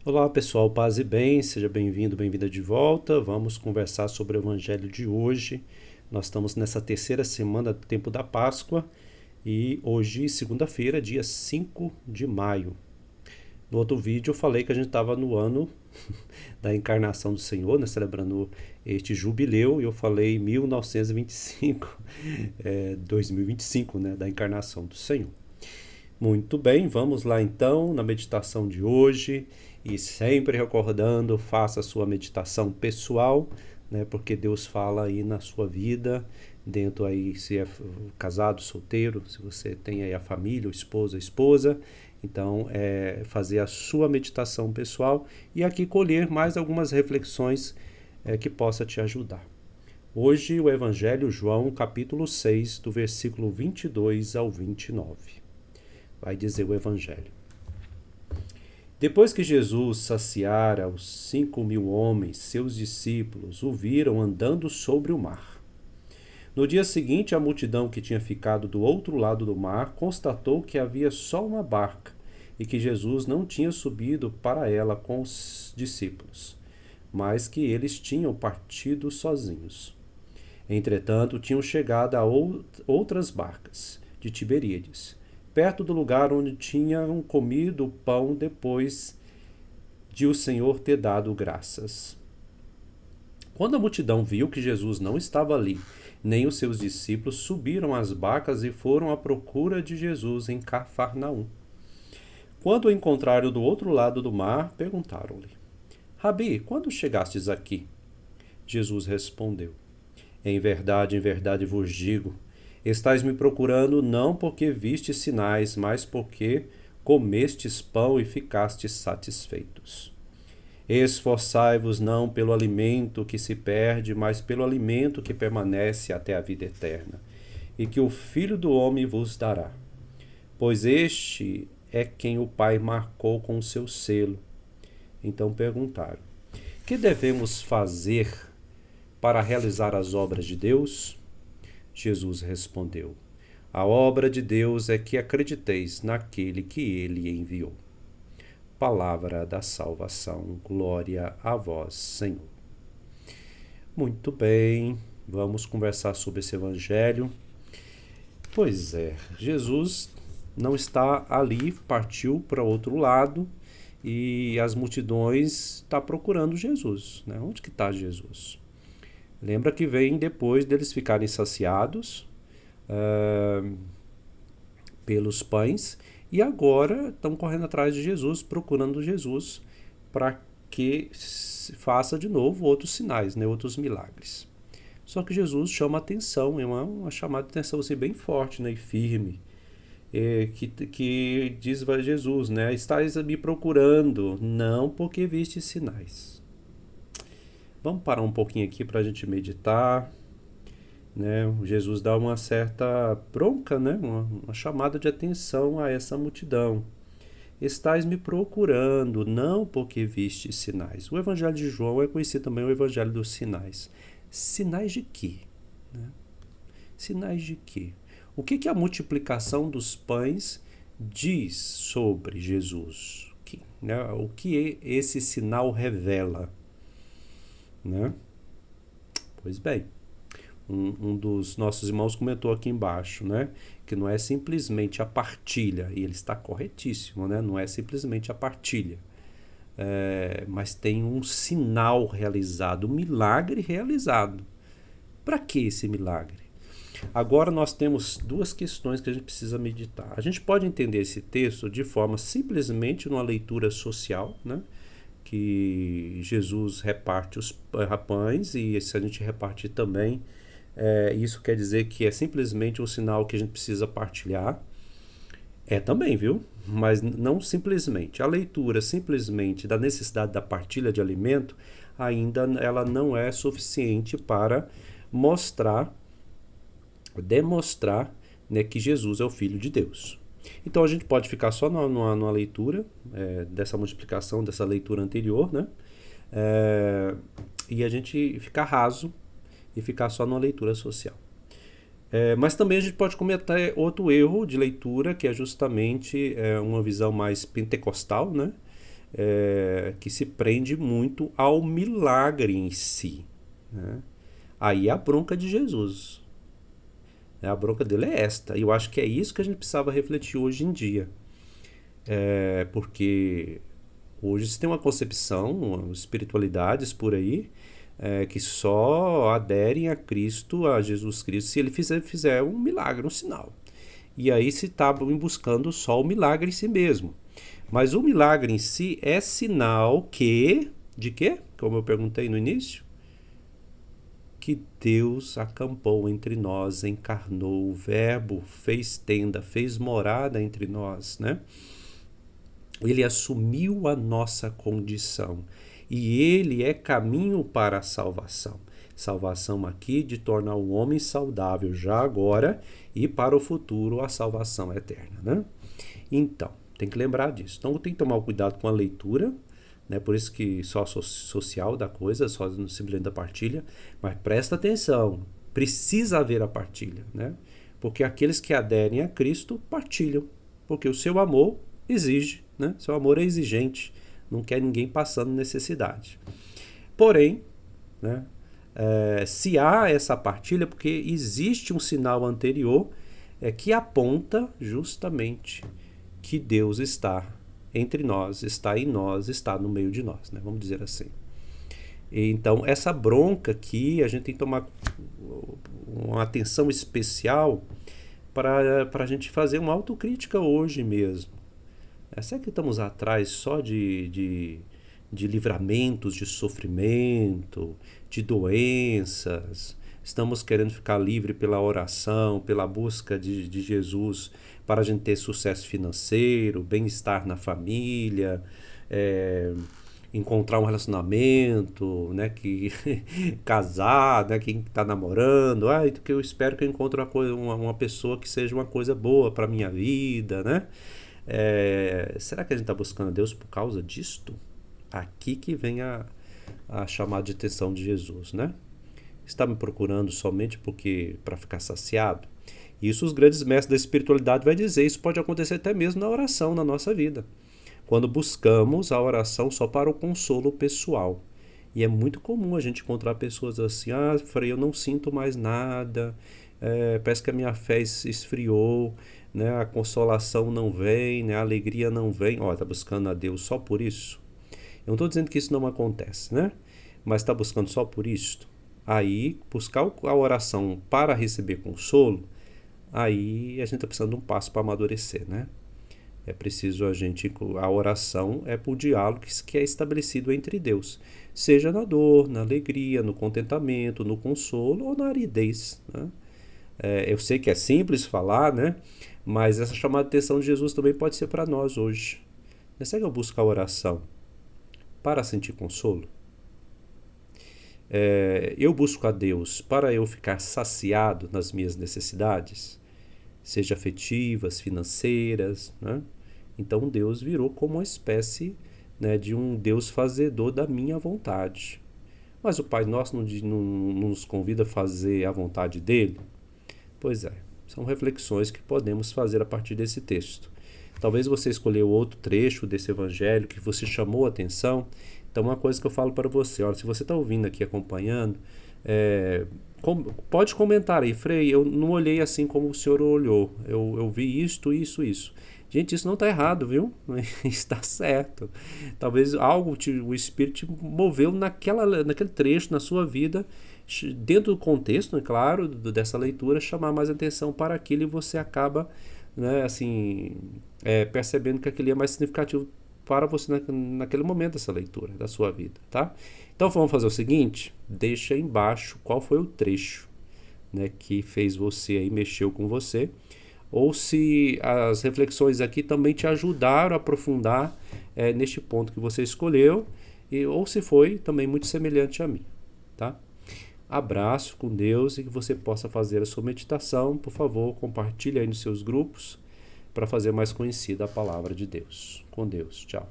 Olá pessoal, paz e bem, seja bem-vindo, bem-vinda de volta. Vamos conversar sobre o Evangelho de hoje. Nós estamos nessa terceira semana do tempo da Páscoa e hoje, segunda-feira, dia 5 de maio. No outro vídeo eu falei que a gente estava no ano da encarnação do Senhor, né, celebrando este jubileu, e eu falei 1925, 2025, né, da encarnação do Senhor. Muito bem, vamos lá então na meditação de hoje e sempre recordando, faça a sua meditação pessoal, né, porque Deus fala aí na sua vida, dentro aí se é casado, solteiro, se você tem aí a família, o esposo, a esposa, então fazer a sua meditação pessoal e aqui colher mais algumas reflexões que possa te ajudar. Hoje o Evangelho João, capítulo 6, do versículo 22 ao 29. Vai dizer o Evangelho. Depois que Jesus saciara os 5.000 homens, seus discípulos o viram andando sobre o mar. No dia seguinte, a multidão que tinha ficado do outro lado do mar constatou que havia só uma barca e que Jesus não tinha subido para ela com os discípulos, mas que eles tinham partido sozinhos. Entretanto, tinham chegado a outras barcas de Tiberíades, perto do lugar onde tinham comido o pão depois de o Senhor ter dado graças. Quando a multidão viu que Jesus não estava ali, nem os seus discípulos, subiram às barcas e foram à procura de Jesus em Cafarnaum. Quando o encontraram do outro lado do mar, perguntaram-lhe: Rabi, quando chegastes aqui? Jesus respondeu: em verdade vos digo, estais me procurando não porque vistes sinais, mas porque comestes pão e ficastes satisfeitos. Esforçai-vos não pelo alimento que se perde, mas pelo alimento que permanece até a vida eterna, e que o Filho do Homem vos dará. Pois este é quem o Pai marcou com o seu selo. Então perguntaram: que devemos fazer para realizar as obras de Deus? Jesus respondeu: a obra de Deus é que acrediteis naquele que ele enviou. Palavra da salvação, glória a vós, Senhor. Muito bem, vamos conversar sobre esse evangelho. Pois é, Jesus não está ali, partiu para outro lado e as multidões estão procurando Jesus, né? Onde que está Jesus? Lembra que vem depois deles ficarem saciados pelos pães e agora estão correndo atrás de Jesus, procurando Jesus para que faça de novo outros sinais, né, outros milagres. Só que Jesus chama atenção, é uma chamada de atenção assim, bem forte, né, e firme, que diz a Jesus, né, estáis me procurando, não porque viste sinais. Vamos parar um pouquinho aqui para a gente meditar, né? Jesus dá uma certa bronca, né? Uma chamada de atenção a essa multidão. Estais me procurando, não porque viste sinais. O Evangelho de João é conhecido também o Evangelho dos sinais. Sinais de quê? Né? Sinais de quê? O que a multiplicação dos pães diz sobre Jesus? Né? O que esse sinal revela? Né? Pois bem, um dos nossos irmãos comentou aqui embaixo, né, que não é simplesmente a partilha, e ele está corretíssimo, né, não é simplesmente a partilha, mas tem um sinal realizado, um milagre realizado. Para que esse milagre? Agora nós temos duas questões que a gente precisa meditar. A gente pode entender esse texto de forma simplesmente numa leitura social, né, que Jesus reparte os pães e se a gente repartir também, isso quer dizer que é simplesmente um sinal que a gente precisa partilhar. É também, viu? Mas não simplesmente. A leitura simplesmente da necessidade da partilha de alimento ainda ela não é suficiente para demonstrar, né, que Jesus é o Filho de Deus. Então a gente pode ficar só numa leitura dessa multiplicação, dessa leitura anterior, né? E a gente ficar raso e ficar só numa leitura social. Mas também a gente pode cometer outro erro de leitura, que é justamente uma visão mais pentecostal, né? que se prende muito ao milagre em si, né? Aí a bronca de Jesus. A bronca dele é esta. E eu acho que é isso que a gente precisava refletir hoje em dia. Porque hoje se tem uma concepção, espiritualidades por aí, que só aderem a Cristo, a Jesus Cristo, se ele fizer um milagre, um sinal. E aí se está buscando só o milagre em si mesmo. Mas o milagre em si é sinal que... De quê? Como eu perguntei no início. Que Deus acampou entre nós, encarnou, o Verbo fez tenda, fez morada entre nós, né? Ele assumiu a nossa condição e ele é caminho para a salvação. Salvação aqui de tornar o homem saudável já agora e para o futuro a salvação eterna, né? Então, tem que lembrar disso. Então tem que tomar cuidado com a leitura, né? Por isso que só social da coisa, só simplesmente da partilha, mas presta atenção, precisa haver a partilha, né? Porque aqueles que aderem a Cristo partilham, porque o seu amor exige, né? Seu amor é exigente, não quer ninguém passando necessidade. Porém, né, se há essa partilha, porque existe um sinal anterior que aponta justamente que Deus está entre nós, está em nós, está no meio de nós, né? Vamos dizer assim. Então, essa bronca aqui, a gente tem que tomar uma atenção especial para a gente fazer uma autocrítica hoje mesmo. Será que estamos atrás só de livramentos, de sofrimento, de doenças? Estamos querendo ficar livre pela oração, pela busca de Jesus para a gente ter sucesso financeiro, bem-estar na família, encontrar um relacionamento, né, casar, né, quem está namorando, que eu espero que eu encontre uma pessoa que seja uma coisa boa para a minha vida, né? Será que a gente está buscando a Deus por causa disto? Aqui que vem a chamada de atenção de Jesus, né? Está me procurando somente para ficar saciado? Isso os grandes mestres da espiritualidade vai dizer. Isso pode acontecer até mesmo na oração, na nossa vida. Quando buscamos a oração só para o consolo pessoal. E é muito comum a gente encontrar pessoas assim, Frei, eu não sinto mais nada, parece que a minha fé esfriou, né? A consolação não vem, né? A alegria não vem. Está buscando a Deus só por isso? Eu não estou dizendo que isso não acontece, né? Mas está buscando só por isso? Aí, buscar a oração para receber consolo, aí a gente está precisando de um passo para amadurecer, né? É preciso a oração é para o diálogo que é estabelecido entre Deus, seja na dor, na alegria, no contentamento, no consolo ou na aridez, né? Eu sei que é simples falar, né? Mas essa chamada de atenção de Jesus também pode ser para nós hoje. Será que eu busco a oração para sentir consolo? Eu busco a Deus para eu ficar saciado nas minhas necessidades, seja afetivas, financeiras, né? Então Deus virou como uma espécie, né, de um Deus fazedor da minha vontade. Mas o Pai Nosso não nos convida a fazer a vontade dele? Pois são reflexões que podemos fazer a partir desse texto. Talvez você escolheu outro trecho desse evangelho que você chamou a atenção. Então, uma coisa que eu falo para você, olha, se você está ouvindo aqui, acompanhando, pode comentar aí, Frei, eu não olhei assim como o senhor olhou, eu vi isto. Gente, isso não está errado, viu? Está certo. Talvez o Espírito te moveu naquele trecho na sua vida, dentro do contexto, é claro, dessa leitura, chamar mais atenção para aquilo e você acaba, né, assim, percebendo que aquele é mais significativo para você naquele momento dessa leitura da sua vida, tá? Então vamos fazer o seguinte, deixa aí embaixo qual foi o trecho, né, que fez você aí, mexeu com você, ou se as reflexões aqui também te ajudaram a aprofundar neste ponto que você escolheu, ou se foi também muito semelhante a mim, tá? Abraço com Deus e que você possa fazer a sua meditação. Por favor, compartilhe aí nos seus grupos para fazer mais conhecida a palavra de Deus. Com Deus. Tchau.